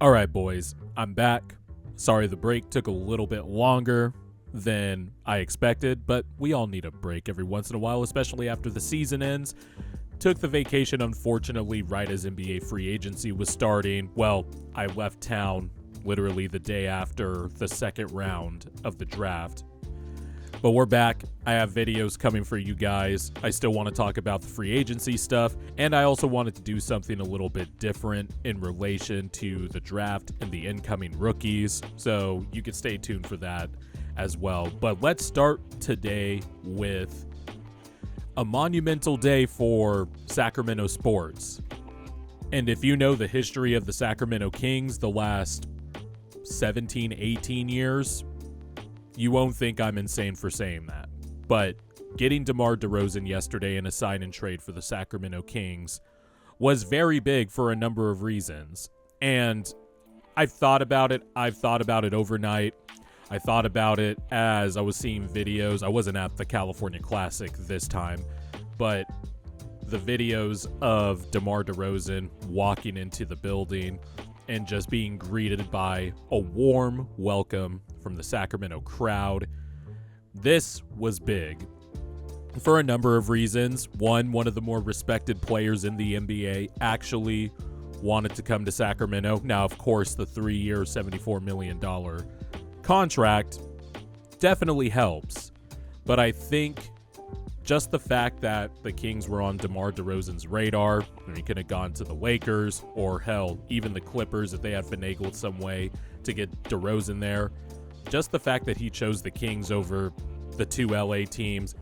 All right, boys, I'm back. Sorry the break took a little bit longer than I expected, but we all need a break every once in a while, especially after the season ends. Took the vacation, unfortunately, right as NBA free agency was starting. Well, I left town literally the day after the second round of the draft. But we're back. I have videos coming for you guys. I still want to talk about the free agency stuff, and I also wanted to do something a little bit different in relation to the draft and the incoming rookies, so you can stay tuned for that as well. But let's start today with a monumental day for Sacramento sports. And if you know the history of the Sacramento Kings the last 17, 18 years, you won't think I'm insane for saying that. But getting DeMar DeRozan yesterday in a sign and trade for the Sacramento Kings was very big for a number of reasons. And I've thought about it overnight. I thought about it as I was seeing videos. I wasn't at the California Classic this time, but the videos of DeMar DeRozan walking into the building and just being greeted by a warm welcome from the Sacramento crowd. This was big for a number of reasons. One of the more respected players in the NBA actually wanted to come to Sacramento. Now, of course, the 3-year, $74 million contract definitely helps. But I think just the fact that the Kings were on DeMar DeRozan's radar, he could have gone to the Lakers or hell, even the Clippers if they had finagled some way to get DeRozan there. Just the fact that he chose the Kings over the two LA teams,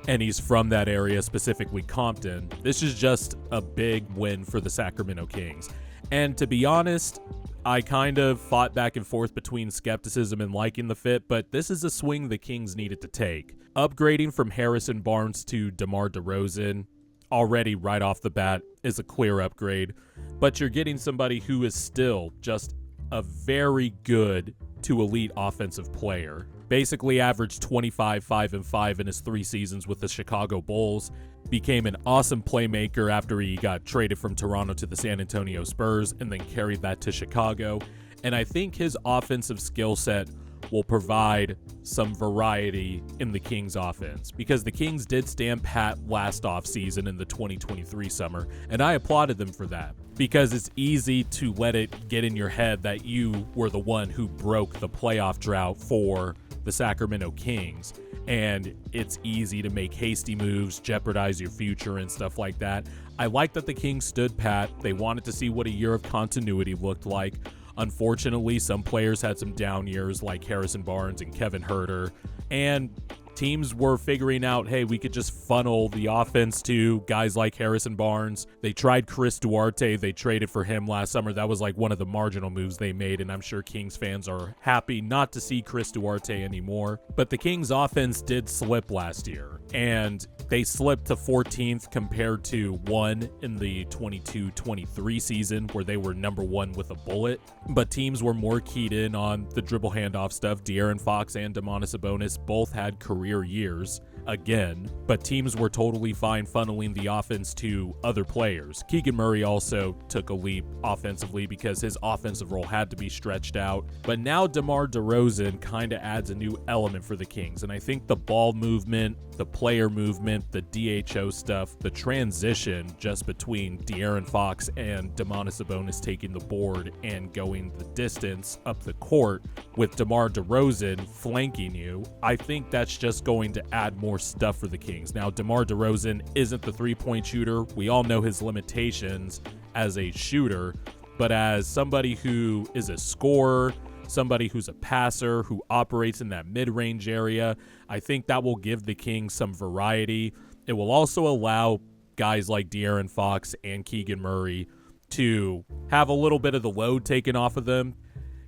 and he's from that area, specifically Compton, this is just a big win for the Sacramento Kings. And to be honest, I kind of fought back and forth between skepticism and liking the fit, but this is a swing the Kings needed to take. Upgrading from Harrison Barnes to DeMar DeRozan already right off the bat is a clear upgrade, but you're getting somebody who is still just a very good to elite offensive player. Basically averaged 25, 5, and 5 in his 3 seasons with the Chicago Bulls. Became an awesome playmaker after he got traded from Toronto to the San Antonio Spurs and then carried that to Chicago. And I think his offensive skill set will provide some variety in the Kings offense, because the Kings did stand pat last offseason in the 2023 summer, and I applauded them for that, because it's easy to let it get in your head that you were the one who broke the playoff drought for the Sacramento Kings, and it's easy to make hasty moves, jeopardize your future and stuff like that. I like that the Kings stood pat. They wanted to see what a year of continuity looked like. Unfortunately, some players had some down years like Harrison Barnes and Kevin Huerter, and teams were figuring out, hey, we could just funnel the offense to guys like Harrison Barnes. They tried Chris Duarte. They traded for him last summer. That was like one of the marginal moves they made, and I'm sure Kings fans are happy not to see Chris Duarte anymore. But the Kings offense did slip last year, and they slipped to 14th compared to 1 in the 22-23 season where they were number 1 with a bullet. But teams were more keyed in on the dribble handoff stuff. De'Aaron Fox and Domantas Sabonis both had career years again, but teams were totally fine funneling the offense to other players. Keegan Murray also took a leap offensively because his offensive role had to be stretched out. But now DeMar DeRozan kind of adds a new element for the Kings, and I think the ball movement, the player movement, the DHO stuff, the transition just between De'Aaron Fox and Domantas Sabonis taking the board and going the distance up the court with DeMar DeRozan flanking you, I think that's just going to add more stuff for the Kings. Now, DeMar DeRozan isn't the three-point shooter. We all know his limitations as a shooter, but as somebody who is a scorer, somebody who's a passer, who operates in that mid-range area, I think that will give the Kings some variety. It will also allow guys like De'Aaron Fox and Keegan Murray to have a little bit of the load taken off of them.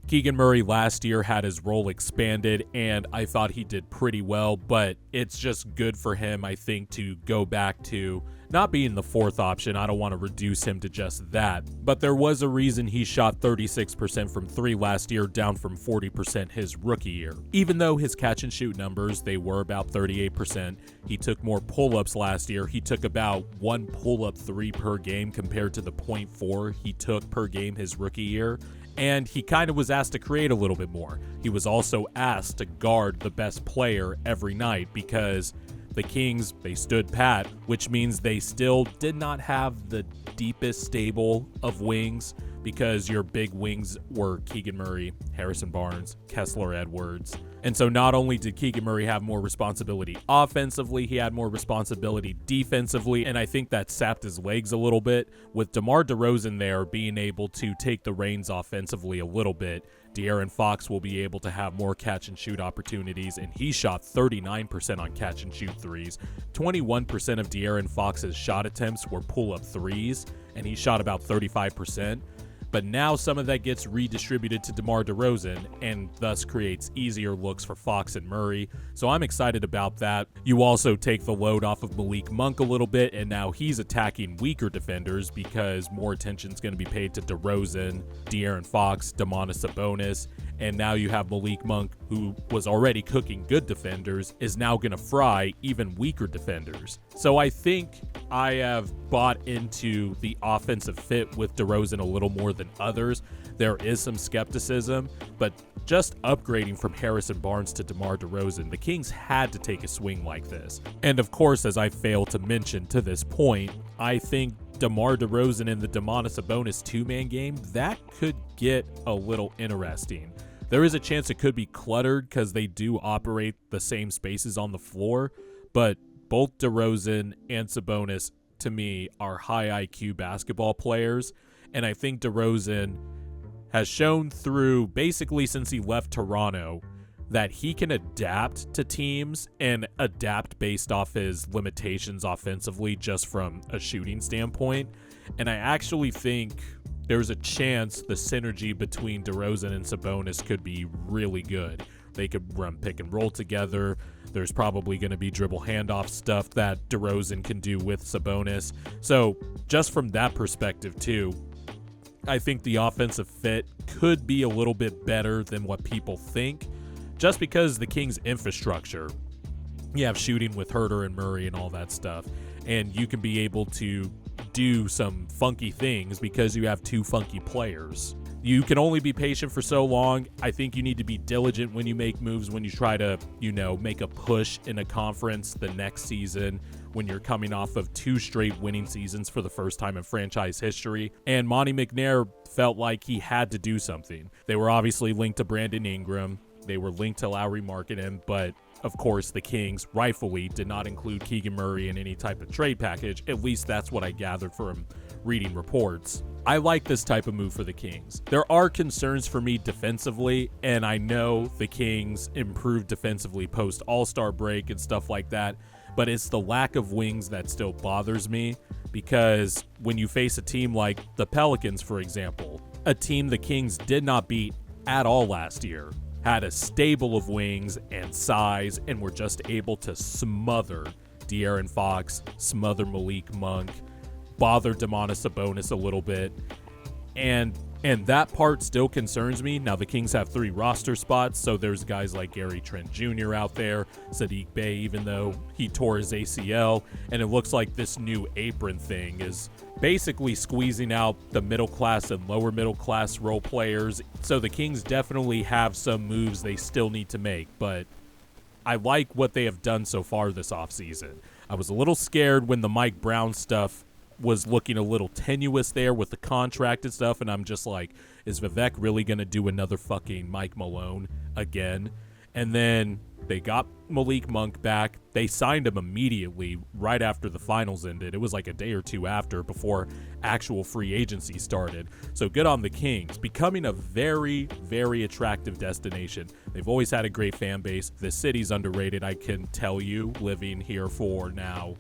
Keegan Murray last year had his role expanded, and I thought he did pretty well, but it's just good for him, I think, to go back to not being the fourth option. I don't want to reduce him to just that, but there was a reason he shot 36% from 3 last year, down from 40% his rookie year. Even though his catch and shoot numbers, they were about 38%, he took more pull-ups last year. He took about 1 pull-up 3 per game compared to the 0.4 he took per game his rookie year. And he kind of was asked to create a little bit more. He was also asked to guard the best player every night because the Kings, they stood pat, which means they still did not have the deepest stable of wings because your big wings were Keegan Murray, Harrison Barnes, Kessler Edwards. And so not only did Keegan Murray have more responsibility offensively, he had more responsibility defensively, and I think that sapped his legs a little bit. With DeMar DeRozan there being able to take the reins offensively a little bit, De'Aaron Fox will be able to have more catch-and-shoot opportunities, and he shot 39% on catch-and-shoot threes. 21% of De'Aaron Fox's shot attempts were pull-up threes, and he shot about 35%. But now some of that gets redistributed to DeMar DeRozan and thus creates easier looks for Fox and Murray. So I'm excited about that. You also take the load off of Malik Monk a little bit, and now he's attacking weaker defenders because more attention is going to be paid to DeRozan, De'Aaron Fox, Domantas Sabonis, and now you have Malik Monk, who was already cooking good defenders, is now going to fry even weaker defenders. So I think I have bought into the offensive fit with DeRozan a little more than others. There is some skepticism, but just upgrading from Harrison Barnes to DeMar DeRozan, the Kings had to take a swing like this. And of course, as I failed to mention to this point, I think DeMar DeRozan in the Domantas Sabonis two-man game, that could get a little interesting. There is a chance it could be cluttered because they do operate the same spaces on the floor, but both DeRozan and Sabonis, to me, are high IQ basketball players, and I think DeRozan has shown through basically since he left Toronto that he can adapt to teams and adapt based off his limitations offensively just from a shooting standpoint. And I actually think there's a chance the synergy between DeRozan and Sabonis could be really good. They could run pick and roll together. There's probably going to be dribble handoff stuff that DeRozan can do with Sabonis. So just from that perspective too, I think the offensive fit could be a little bit better than what people think, just because the Kings' infrastructure, you have shooting with Herter and Murray and all that stuff, and you can be able to do some funky things because you have two funky players. You can only be patient for so long. I think you need to be diligent when you make moves, when you try to, make a push in a conference the next season, when you're coming off of 2 straight winning seasons for the first time in franchise history. And Monty McNair felt like he had to do something. They were obviously linked to Brandon Ingram. They were linked to Lowry Markkanen, but of course the Kings rightfully did not include Keegan Murray in any type of trade package. At least that's what I gathered from reading reports. I like this type of move for the Kings. There are concerns for me defensively, and I know the Kings improved defensively post All-Star break and stuff like that, but it's the lack of wings that still bothers me, because when you face a team like the Pelicans, for example, a team the Kings did not beat at all last year, had a stable of wings and size, and were just able to smother De'Aaron Fox, smother Malik Monk, bother Domantas Sabonis a little bit, and that part still concerns me. Now the Kings have 3 roster spots, so there's guys like Gary Trent Jr. out there, Saddiq Bey, even though he tore his ACL, and it looks like this new apron thing is basically squeezing out the middle class and lower middle class role players. So the Kings definitely have some moves they still need to make, but I like what they have done so far this offseason. I was a little scared when the Mike Brown stuff was looking a little tenuous there with the contract and stuff, and I'm just like, is Vivek really going to do another fucking Mike Malone again? And then they got Malik Monk back. They signed him immediately right after the finals ended. It was like a day or two after, before actual free agency started. So good on the Kings, becoming a very, very attractive destination. They've always had a great fan base. The city's underrated, I can tell you, living here for now,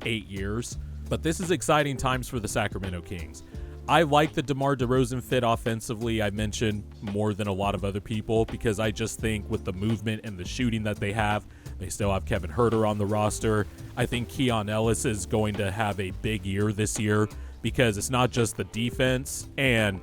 8 years. But this is exciting times for the Sacramento Kings. I like the DeMar DeRozan fit offensively, I mentioned, more than a lot of other people, because I just think with the movement and the shooting that they have, they still have Kevin Herter on the roster. I think Keon Ellis is going to have a big year this year, because it's not just the defense, and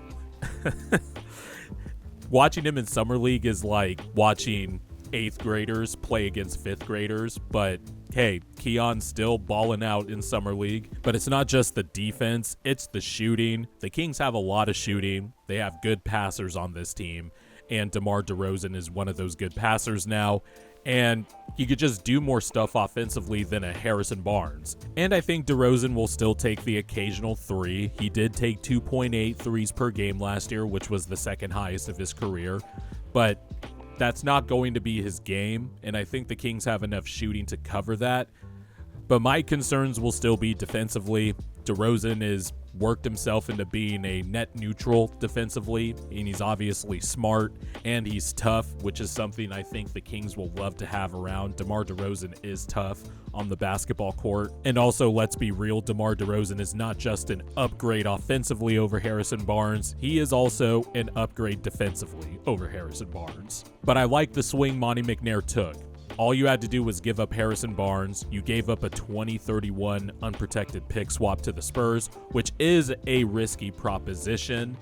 watching him in Summer League is like watching 8th graders play against 5th graders, but hey, Keon's still balling out in Summer League, but it's not just the defense, it's the shooting. The Kings have a lot of shooting. They have good passers on this team, and DeMar DeRozan is one of those good passers now, and he could just do more stuff offensively than a Harrison Barnes. And I think DeRozan will still take the occasional three. He did take 2.8 threes per game last year, which was the second highest of his career, but that's not going to be his game, and I think the Kings have enough shooting to cover that. But my concerns will still be defensively. DeRozan has worked himself into being a net neutral defensively, and he's obviously smart, and he's tough, which is something I think the Kings will love to have around. DeMar DeRozan is tough on the basketball court. And also, let's be real, DeMar DeRozan is not just an upgrade offensively over Harrison Barnes, he is also an upgrade defensively over Harrison Barnes. But I like the swing Monte McNair took. All you had to do was give up Harrison Barnes. You gave up a 2031 unprotected pick swap to the Spurs, which is a risky proposition,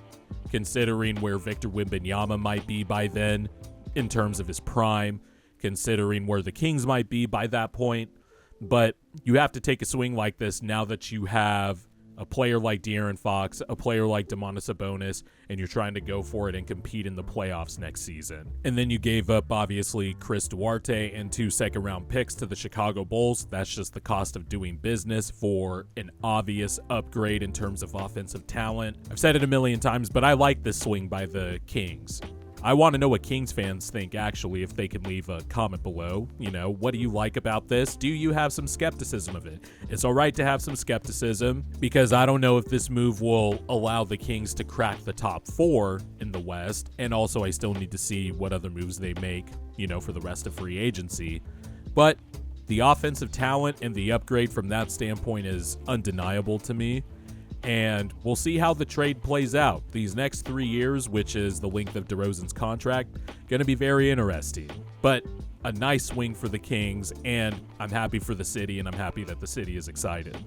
considering where Victor Wembanyama might be by then in terms of his prime, considering where the Kings might be by that point. But you have to take a swing like this now that you have a player like De'Aaron Fox, a player like Domantas Sabonis, and you're trying to go for it and compete in the playoffs next season. And then you gave up, obviously, Chris Duarte and 2 second-round picks to the Chicago Bulls. That's just the cost of doing business for an obvious upgrade in terms of offensive talent. I've said it a million times, but I like this swing by the Kings. I want to know what Kings fans think, actually, if they can leave a comment below. You know, what do you like about this? Do you have some skepticism of it? It's all right to have some skepticism, because I don't know if this move will allow the Kings to crack the top 4 in the West, and also I still need to see what other moves they make, you know, for the rest of free agency. But the offensive talent and the upgrade from that standpoint is undeniable to me. And we'll see how the trade plays out. These next 3 years, which is the length of DeRozan's contract, going to be very interesting. But a nice swing for the Kings, and I'm happy for the city, and I'm happy that the city is excited.